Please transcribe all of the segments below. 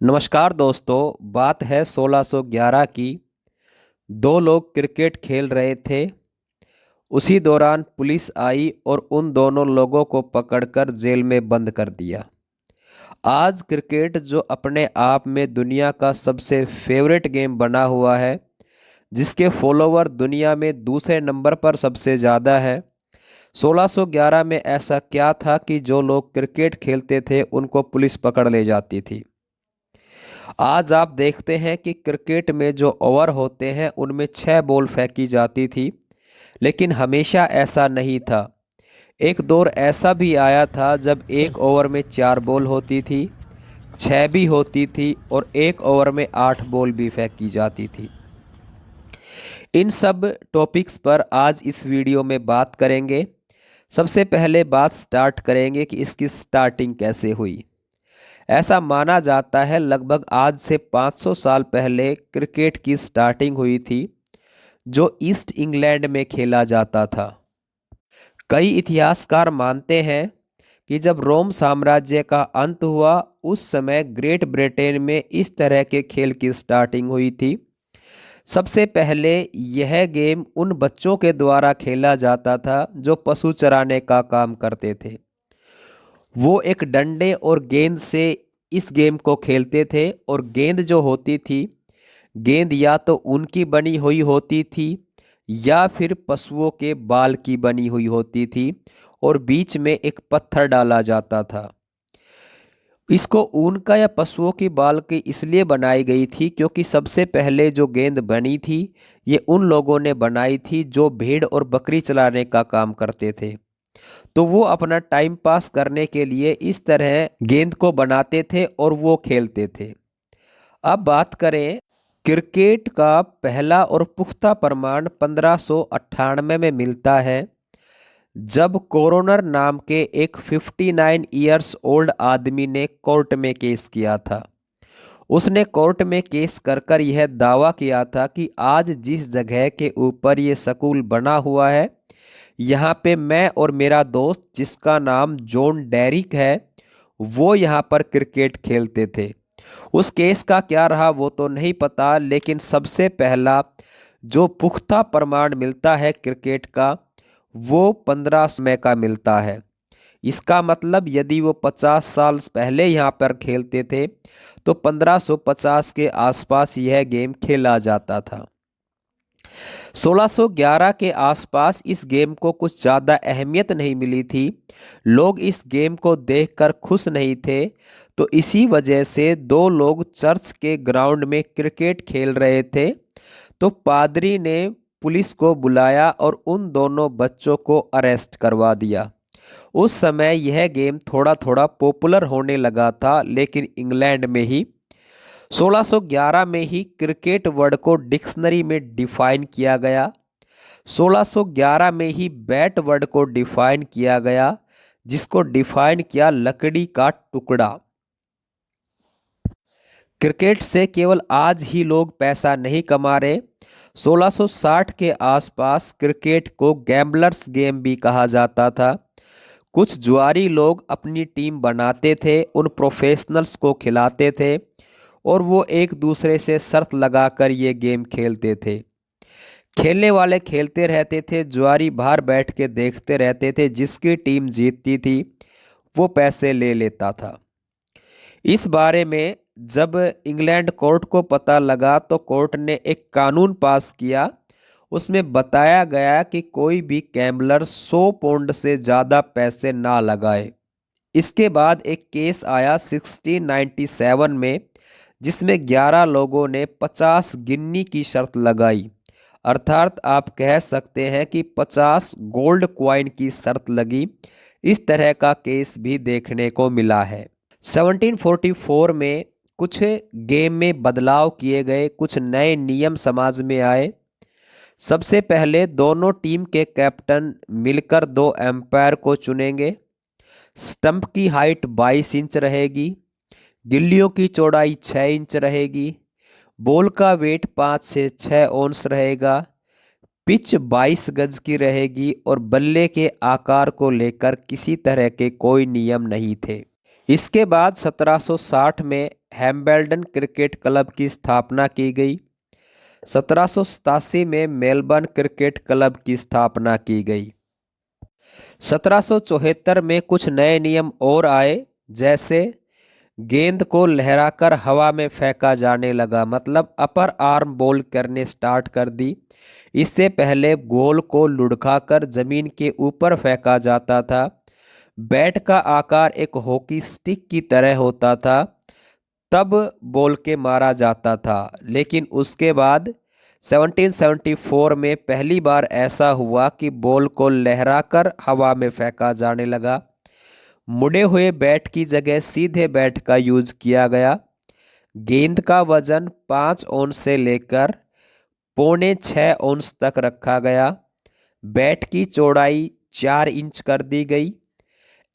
नमस्कार दोस्तों। बात है 1611 की। दो लोग क्रिकेट खेल रहे थे। उसी दौरान पुलिस आई और उन दोनों लोगों को पकड़कर जेल में बंद कर दिया। आज क्रिकेट जो अपने आप में दुनिया का सबसे फेवरेट गेम बना हुआ है, जिसके फॉलोवर दुनिया में दूसरे नंबर पर सबसे ज़्यादा है। 1611 में ऐसा क्या था कि जो लोग क्रिकेट खेलते थे उनको पुलिस पकड़ ले जाती थी। आज आप देखते हैं कि क्रिकेट में जो ओवर होते हैं उनमें 6 बॉल फेंकी जाती थी, लेकिन हमेशा ऐसा नहीं था। एक दौर ऐसा भी आया था जब एक ओवर में 4 बॉल होती थी, 6 भी होती थी और एक ओवर में 8 बॉल भी फेंकी जाती थी। इन सब टॉपिक्स पर आज इस वीडियो में बात करेंगे। सबसे पहले बात स्टार्ट करेंगे कि इसकी स्टार्टिंग कैसे हुई। ऐसा माना जाता है लगभग आज से 500 साल पहले क्रिकेट की स्टार्टिंग हुई थी, जो ईस्ट इंग्लैंड में खेला जाता था। कई इतिहासकार मानते हैं कि जब रोम साम्राज्य का अंत हुआ, उस समय ग्रेट ब्रिटेन में इस तरह के खेल की स्टार्टिंग हुई थी। सबसे पहले यह गेम उन बच्चों के द्वारा खेला जाता था जो पशु चराने का काम करते थे। वो एक डंडे और गेंद से इस गेम को खेलते थे, और गेंद जो होती थी, गेंद या तो उनकी बनी हुई होती थी या फिर पशुओं के बाल की बनी हुई होती थी, और बीच में एक पत्थर डाला जाता था। इसको ऊन का या पशुओं की बाल की इसलिए बनाई गई थी क्योंकि सबसे पहले जो गेंद बनी थी, ये उन लोगों ने बनाई थी जो भेड़ और बकरी चलाने का काम करते थे। तो वो अपना टाइम पास करने के लिए इस तरह गेंद को बनाते थे और वो खेलते थे। अब बात करें, क्रिकेट का पहला और पुख्ता प्रमाण 1598 में मिलता है, जब कोरोनर नाम के एक 59 ईयर्स ओल्ड आदमी ने कोर्ट में केस किया था। उसने कोर्ट में केस कर कर यह दावा किया था कि आज जिस जगह के ऊपर ये स्कूल बना हुआ है, यहाँ पे मैं और मेरा दोस्त जिसका नाम जॉन डेरिक है, वो यहाँ पर क्रिकेट खेलते थे। उस केस का क्या रहा वो तो नहीं पता, लेकिन सबसे पहला जो पुख्ता प्रमाण मिलता है क्रिकेट का, वो 1500 में का मिलता है। इसका मतलब यदि वो 50 साल पहले यहाँ पर खेलते थे तो 1550 के आसपास यह गेम खेला जाता था। 1611 के आसपास इस गेम को कुछ ज़्यादा अहमियत नहीं मिली थी। लोग इस गेम को देखकर खुश नहीं थे, तो इसी वजह से दो लोग चर्च के ग्राउंड में क्रिकेट खेल रहे थे, तो पादरी ने पुलिस को बुलाया और उन दोनों बच्चों को अरेस्ट करवा दिया। उस समय यह गेम थोड़ा थोड़ा पॉपुलर होने लगा था, लेकिन इंग्लैंड में ही 1611 में ही क्रिकेट वर्ड को डिक्शनरी में डिफाइन किया गया। 1611 में ही बैट वर्ड को डिफाइन किया गया, जिसको डिफाइन किया लकड़ी का टुकड़ा। क्रिकेट से केवल आज ही लोग पैसा नहीं कमा रहे। 1660 के आसपास क्रिकेट को गैम्बलर्स गेम भी कहा जाता था। कुछ जुआरी लोग अपनी टीम बनाते थे, उन प्रोफेशनल्स को खिलाते थे, और वो एक दूसरे से शर्त लगाकर ये गेम खेलते थे। खेलने वाले खेलते रहते थे, जुआरी बाहर बैठ के देखते रहते थे। जिसकी टीम जीतती थी वो पैसे ले लेता था। इस बारे में जब इंग्लैंड कोर्ट को पता लगा तो कोर्ट ने एक कानून पास किया। उसमें बताया गया कि कोई भी गैम्बलर 100 पौंड से ज़्यादा पैसे ना लगाए। इसके बाद एक केस आया 1697 में, जिसमें 11 लोगों ने 50 गिन्नी की शर्त लगाई। अर्थात आप कह सकते हैं कि 50 गोल्ड क्वाइन की शर्त लगी। इस तरह का केस भी देखने को मिला है। 1744 में कुछ गेम में बदलाव किए गए, कुछ नए नियम समाज में आए। सबसे पहले दोनों टीम के कैप्टन मिलकर दो एम्पायर को चुनेंगे। स्टंप की हाइट 22 इंच रहेगी, गिल्लियों की चौड़ाई 6 इंच रहेगी, बॉल का वेट 5 से 6 औंस रहेगा, पिच 22 गज की रहेगी, और बल्ले के आकार को लेकर किसी तरह के कोई नियम नहीं थे। इसके बाद 1760 में हैम्बल्डन क्रिकेट क्लब की स्थापना की गई। 1787 में मेलबर्न क्रिकेट क्लब की स्थापना की गई। 1774 में कुछ नए नियम और आए, जैसे गेंद को लहराकर हवा में फेंका जाने लगा, मतलब अपर आर्म बॉल करने स्टार्ट कर दी। इससे पहले गोल को लुढ़काकर जमीन के ऊपर फेंका जाता था। बैट का आकार एक हॉकी स्टिक की तरह होता था, तब बॉल के मारा जाता था। लेकिन उसके बाद 1774 में पहली बार ऐसा हुआ कि बॉल को लहराकर हवा में फेंका जाने लगा। मुड़े हुए बैट की जगह सीधे बैट का यूज किया गया। गेंद का वजन 5 औंस से लेकर 6.25 औंस तक रखा गया। बैट की चौड़ाई 4 इंच कर दी गई।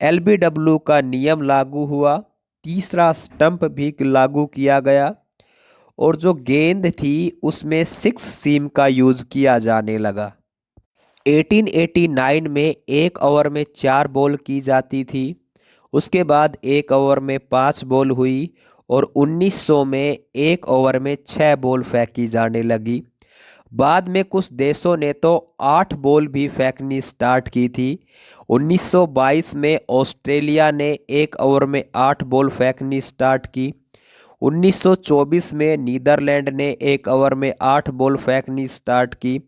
एलबीडब्ल्यू का नियम लागू हुआ। तीसरा स्टंप भी लागू किया गया और जो गेंद थी उसमें 6 सीम का यूज किया जाने लगा। 1889 में एक ओवर में 4 बॉल की जाती थी। उसके बाद एक ओवर में 5 बॉल हुई और 1900 में एक ओवर में 6 बॉल फेंकी जाने लगी। बाद में कुछ देशों ने तो 8 बॉल भी फेंकनी स्टार्ट की थी। 1922 में ऑस्ट्रेलिया ने एक ओवर में 8 बॉल फेंकनी स्टार्ट की। 1924 में नीदरलैंड ने एक ओवर में 8 बॉल फेंकनी स्टार्ट की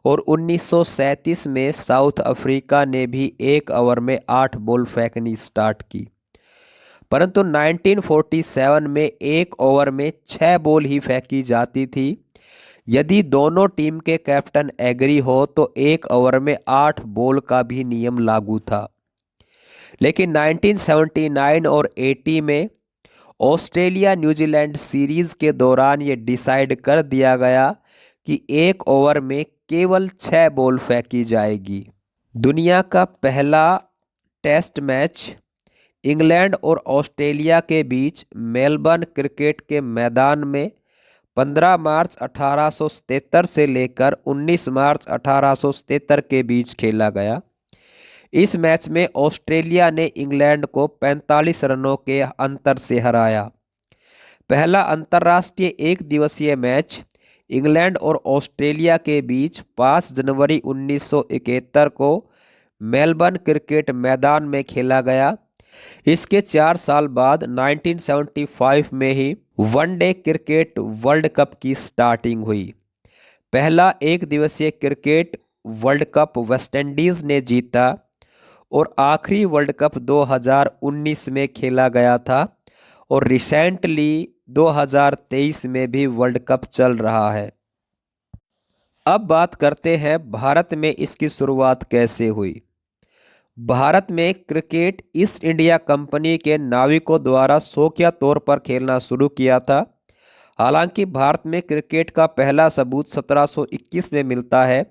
और 1937 में साउथ अफ्रीका ने भी एक ओवर में 8 बॉल फेंकनी स्टार्ट की। परंतु 1947 में एक ओवर में 6 बॉल ही फेंकी जाती थी। यदि दोनों टीम के कैप्टन एग्री हो तो एक ओवर में 8 बॉल का भी नियम लागू था। लेकिन 1979 और 80 में ऑस्ट्रेलिया न्यूजीलैंड सीरीज के दौरान ये डिसाइड कर दिया गया कि एक ओवर में केवल 6 बॉल फेंकी जाएगी। दुनिया का पहला टेस्ट मैच इंग्लैंड और ऑस्ट्रेलिया के बीच मेलबर्न क्रिकेट के मैदान में 15 मार्च 1877 से लेकर 19 मार्च 1877 के बीच खेला गया। इस मैच में ऑस्ट्रेलिया ने इंग्लैंड को 45 रनों के अंतर से हराया। पहला अंतर्राष्ट्रीय एक दिवसीय मैच इंग्लैंड और ऑस्ट्रेलिया के बीच 5 जनवरी 1971 को मेलबर्न क्रिकेट मैदान में खेला गया। इसके 4 साल बाद 1975 में ही वनडे क्रिकेट वर्ल्ड कप की स्टार्टिंग हुई। पहला एक दिवसीय क्रिकेट वर्ल्ड कप वेस्टइंडीज ने जीता और आखिरी वर्ल्ड कप 2019 में खेला गया था और रिसेंटली 2023 में भी वर्ल्ड कप चल रहा है। अब बात करते हैं भारत में इसकी शुरुआत कैसे हुई। भारत में क्रिकेट ईस्ट इंडिया कंपनी के नाविकों द्वारा शौकिया तौर पर खेलना शुरू किया था। हालांकि भारत में क्रिकेट का पहला सबूत 1721 में मिलता है,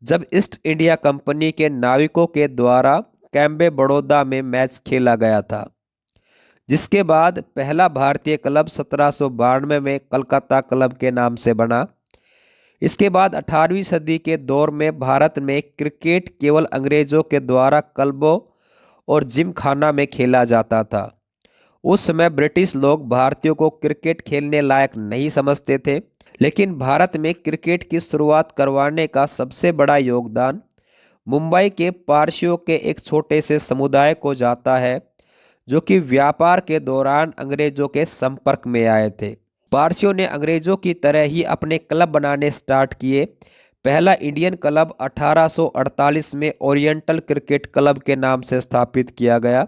जब ईस्ट इंडिया कंपनी के नाविकों के द्वारा कैम्बे बड़ौदा में मैच खेला गया था, जिसके बाद पहला भारतीय क्लब 1792 में कलकत्ता क्लब के नाम से बना। इसके बाद 18वीं सदी के दौर में भारत में क्रिकेट केवल अंग्रेजों के द्वारा क्लबों और जिम खाना में खेला जाता था। उस समय ब्रिटिश लोग भारतीयों को क्रिकेट खेलने लायक नहीं समझते थे, लेकिन भारत में क्रिकेट की शुरुआत करवाने का सबसे बड़ा योगदान मुंबई के पारसियों के एक छोटे से समुदाय को जाता है, जो कि व्यापार के दौरान अंग्रेजों के संपर्क में आए थे। पारसियों ने अंग्रेजों की तरह ही अपने क्लब बनाने स्टार्ट किए। पहला इंडियन क्लब 1848 में ओरिएंटल क्रिकेट क्लब के नाम से स्थापित किया गया,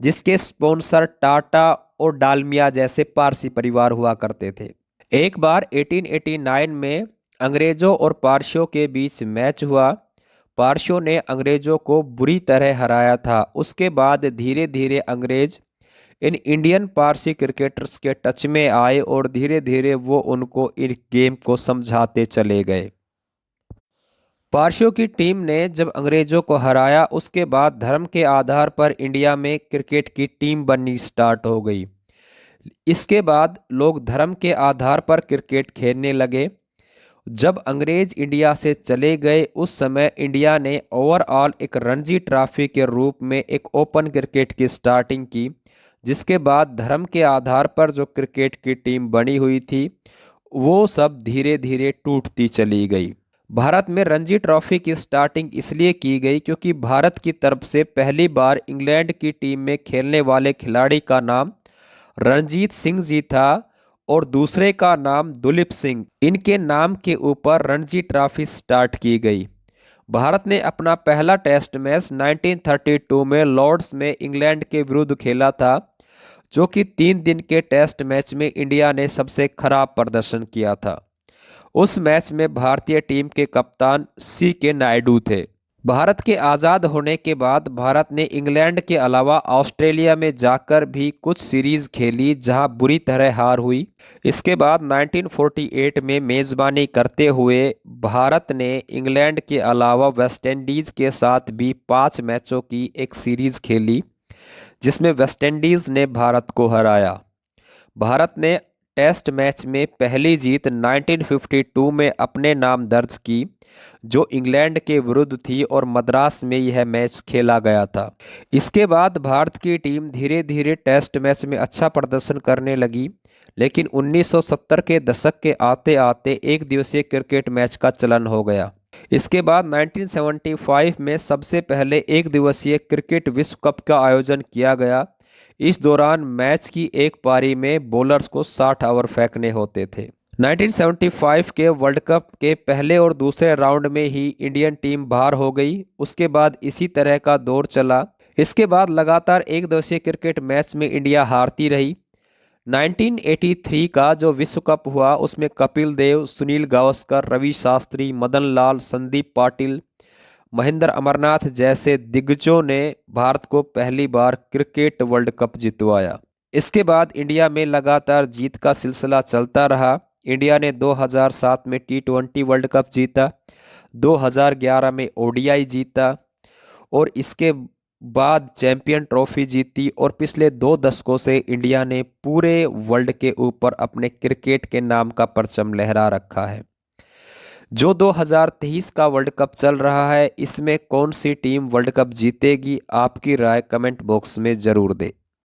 जिसके स्पॉन्सर टाटा और डालमिया जैसे पारसी परिवार हुआ करते थे। एक बार 1889 में अंग्रेजों और पारसियों के बीच मैच हुआ। पारसियों ने अंग्रेजों को बुरी तरह हराया था। उसके बाद धीरे धीरे अंग्रेज इन इंडियन पारसी क्रिकेटर्स के टच में आए और धीरे धीरे वो उनको इन गेम को समझाते चले गए। पारसियों की टीम ने जब अंग्रेजों को हराया, उसके बाद धर्म के आधार पर इंडिया में क्रिकेट की टीम बननी स्टार्ट हो गई। इसके बाद लोग धर्म के आधार पर क्रिकेट खेलने लगे। जब अंग्रेज इंडिया से चले गए, उस समय इंडिया ने ओवरऑल एक रणजी ट्रॉफी के रूप में एक ओपन क्रिकेट की स्टार्टिंग की, जिसके बाद धर्म के आधार पर जो क्रिकेट की टीम बनी हुई थी वो सब धीरे धीरे टूटती चली गई। भारत में रणजी ट्रॉफी की स्टार्टिंग इसलिए की गई क्योंकि भारत की तरफ से पहली बार इंग्लैंड की टीम में खेलने वाले खिलाड़ी का नाम रणजीत सिंह जी था और दूसरे का नाम दुलीप सिंह। इनके नाम के ऊपर रणजी ट्रॉफी स्टार्ट की गई। भारत ने अपना पहला टेस्ट मैच 1932 में लॉर्ड्स में इंग्लैंड के विरुद्ध खेला था, जो कि 3 दिन के टेस्ट मैच में इंडिया ने सबसे खराब प्रदर्शन किया था। उस मैच में भारतीय टीम के कप्तान CK नायडू थे। भारत के आज़ाद होने के बाद भारत ने इंग्लैंड के अलावा ऑस्ट्रेलिया में जाकर भी कुछ सीरीज खेली जहां बुरी तरह हार हुई। इसके बाद 1948 में मेज़बानी करते हुए भारत ने इंग्लैंड के अलावा वेस्टइंडीज़ के साथ भी 5 मैचों की एक सीरीज खेली जिसमें वेस्टइंडीज़ ने भारत को हराया। भारत ने टेस्ट मैच में पहली जीत 1952 में अपने नाम दर्ज की, जो इंग्लैंड के विरुद्ध थी और मद्रास में यह मैच खेला गया था। इसके बाद भारत की टीम धीरे धीरे टेस्ट मैच में अच्छा प्रदर्शन करने लगी, लेकिन 1970 के दशक के आते आते एक दिवसीय क्रिकेट मैच का चलन हो गया। इसके बाद 1975 में सबसे पहले एक दिवसीय क्रिकेट विश्व कप का आयोजन किया गया। इस दौरान मैच की एक पारी में बॉलर्स को 60 ओवर फेंकने होते थे। 1975 के वर्ल्ड कप के पहले और दूसरे राउंड में ही इंडियन टीम बाहर हो गई। उसके बाद इसी तरह का दौर चला। इसके बाद लगातार एक दिवसीय क्रिकेट मैच में इंडिया हारती रही। 1983 का जो विश्व कप हुआ उसमें कपिल देव, सुनील गावस्कर, रवि शास्त्री, मदन लाल, संदीप पाटिल, महेंद्र अमरनाथ जैसे दिग्गजों ने भारत को पहली बार क्रिकेट वर्ल्ड कप जितवाया। इसके बाद इंडिया में लगातार जीत का सिलसिला चलता रहा। इंडिया ने 2007 में T20 वर्ल्ड कप जीता, 2011 में ODI जीता और इसके बाद चैंपियन ट्रॉफी जीती और पिछले 2 दशकों से इंडिया ने पूरे वर्ल्ड के ऊपर अपने क्रिकेट के नाम का परचम लहरा रखा है। जो 2023 का वर्ल्ड कप चल रहा है इसमें कौन सी टीम वर्ल्ड कप जीतेगी, आपकी राय कमेंट बॉक्स में ज़रूर दें।